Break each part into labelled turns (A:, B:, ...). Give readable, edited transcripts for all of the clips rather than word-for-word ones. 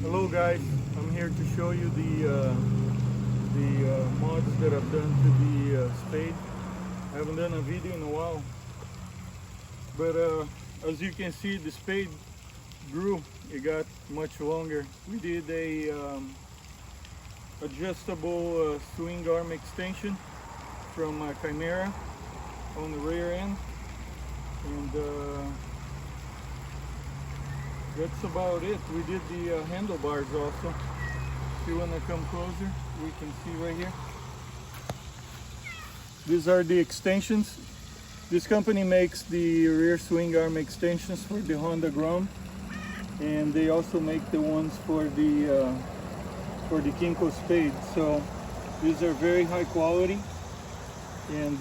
A: Hello guys, I'm here to show you the mods that I've done to the spade. I haven't done a video in a while, but as you can see, the spade grew. It got much longer. We did a adjustable swing arm extension from Chimera on the rear end, and that's about it. We did the handlebars also. If you want to come closer, we can see right here. These are the extensions. This company makes the rear swing arm extensions for the Honda Grom, and they also make the ones for the Kinko spade. So these are very high quality, and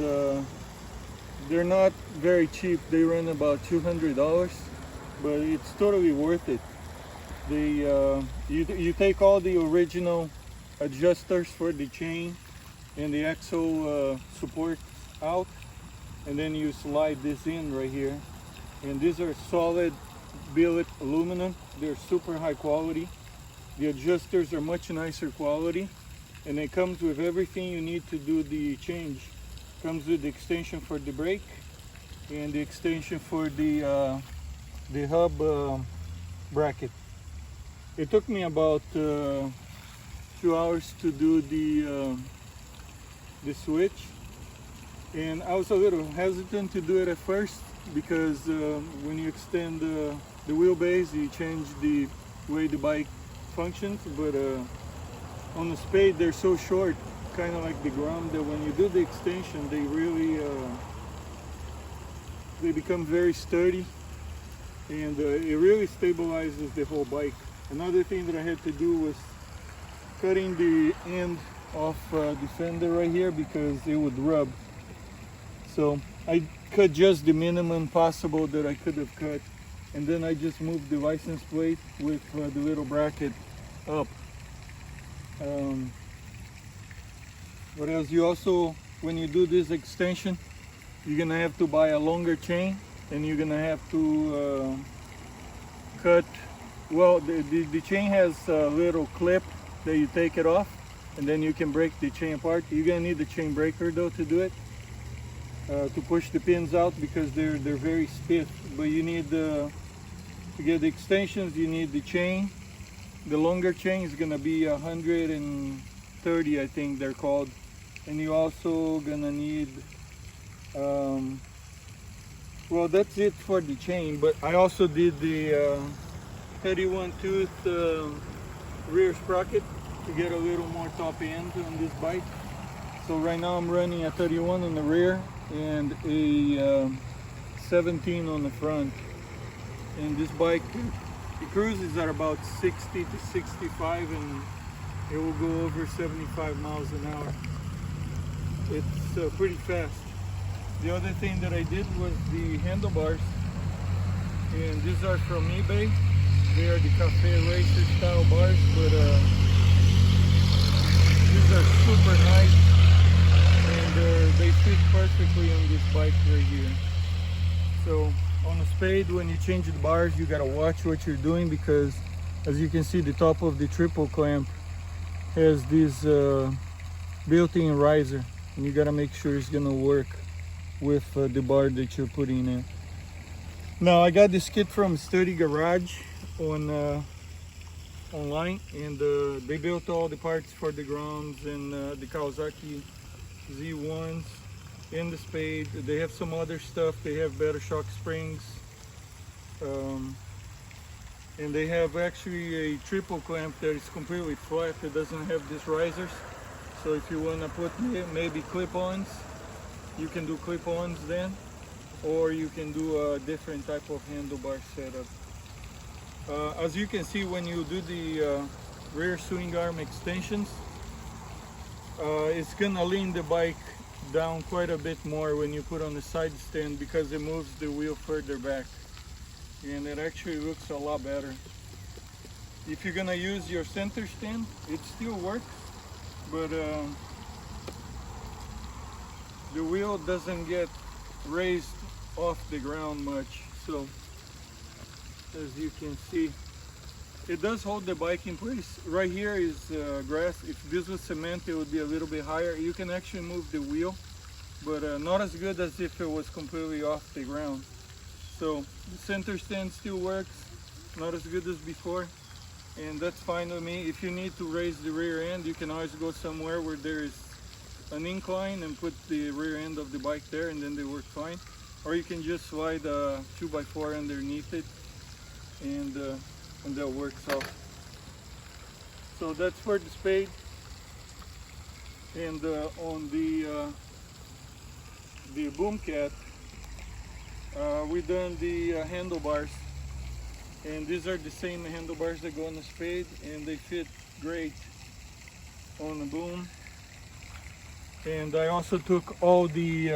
A: they're not very cheap. They run about $200. But it's totally worth it. You take all the original adjusters for the chain and the axle support out, and then you slide this in right here. And these are solid billet aluminum. They're super high quality. The adjusters are much nicer quality, and it comes with everything you need to do the change. Comes with the extension for the brake and the extension for the hub bracket. It took me about 2 hours to do the switch, and I was a little hesitant to do it at first because when you extend the wheelbase, you change the way the bike functions. But on the spade, they're so short, kind of like the Grom, that when you do the extension, they really they become very sturdy, and it really stabilizes the whole bike. Another thing that I had to do was cutting the end off the fender right here because it would rub. So I cut just the minimum possible that I could have cut, and then I just moved the license plate with the little bracket up. What else? You also, when you do this extension, you're gonna have to buy a longer chain, and you're gonna have to cut, well, the chain has a little clip that you take it off, and then you can break the chain apart. You're gonna need the chain breaker though to do it, to push the pins out, because they're very stiff. But you need to get the extensions, you need the chain. The longer chain is gonna be 130, I think they're called, and you also gonna need well, that's it for the chain. But I also did the 31 tooth rear sprocket to get a little more top end on this bike. So right now I'm running a 31 on the rear and a 17 on the front. And this bike, it cruises at about 60 to 65, and it will go over 75 miles an hour. It's pretty fast. The other thing that I did was the handlebars, and these are from eBay. They are the Cafe Racer style bars, but these are super nice, and they fit perfectly on this bike right here. So on a spade, when you change the bars, you gotta watch what you're doing, because as you can see, the top of the triple clamp has this built-in riser, and you gotta make sure it's gonna work with the bar that you're putting in. Now I got this kit from Sturdy Garage online, and they built all the parts for the Groms and the Kawasaki Z1s and the spade. They have some other stuff. They have better shock springs, and they have actually a triple clamp that is completely flat. It doesn't have these risers. So if you want to put maybe clip-ons, you can do clip-ons then, or you can do a different type of handlebar setup. As you can see, when you do the rear swing arm extensions, it's gonna lean the bike down quite a bit more when you put on the side stand, because it moves the wheel further back, and it actually looks a lot better. If you're gonna use your center stand, it still works, but the wheel doesn't get raised off the ground much. So as you can see, it does hold the bike in place. Right here is grass. If this was cement, it would be a little bit higher. You can actually move the wheel, but not as good as if it was completely off the ground. So the center stand still works, not as good as before, and that's fine with me. If you need to raise the rear end, you can always go somewhere where there is an incline and put the rear end of the bike there, and then they work fine. Or you can just slide a 2x4 underneath it, and that works out. So that's for the Spade. And on the Boomcat, we done the handlebars, and these are the same handlebars that go on the Spade, and they fit great on the Boom. And I also took all the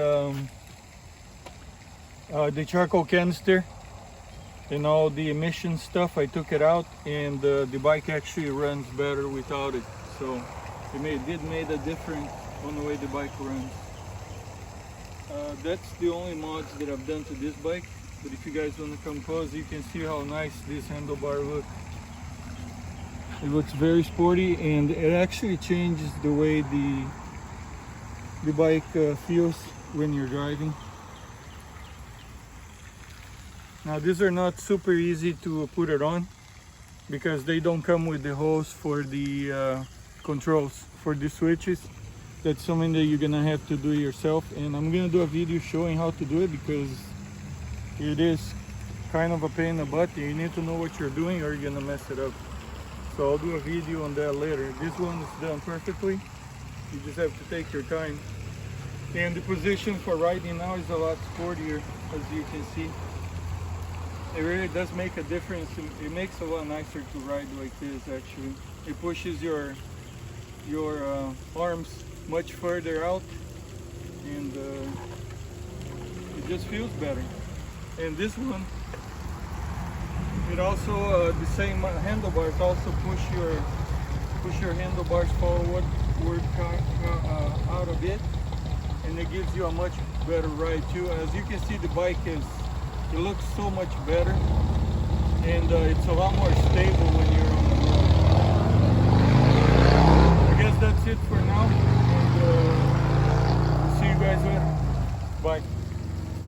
A: charcoal canister and all the emission stuff. I took it out, and the bike actually runs better without it. So it did make a difference on the way the bike runs. That's the only mods that I've done to this bike, but if you guys want to come close, you can see how nice this handlebar looks. It looks very sporty, and it actually changes the way the bike feels when you're driving. Now these are not super easy to put it on because they don't come with the hose for the controls for the switches. That's something that you're gonna have to do yourself, and I'm gonna do a video showing how to do it because it is kind of a pain in the butt. You need to know what you're doing or you're gonna mess it up. So I'll do a video on that later. This one is done perfectly. You just have to take your time. And the position for riding now is a lot sportier, as you can see. It really does make a difference. It makes it a lot nicer to ride like this actually. It pushes your arms much further out, and it just feels better. And this one, it also the same handlebars also push your handlebars forward out a bit, and it gives you a much better ride too. As you can see, the bike it looks so much better, and it's a lot more stable when you're on the road. I guess that's it for now, and see you guys later. Bye.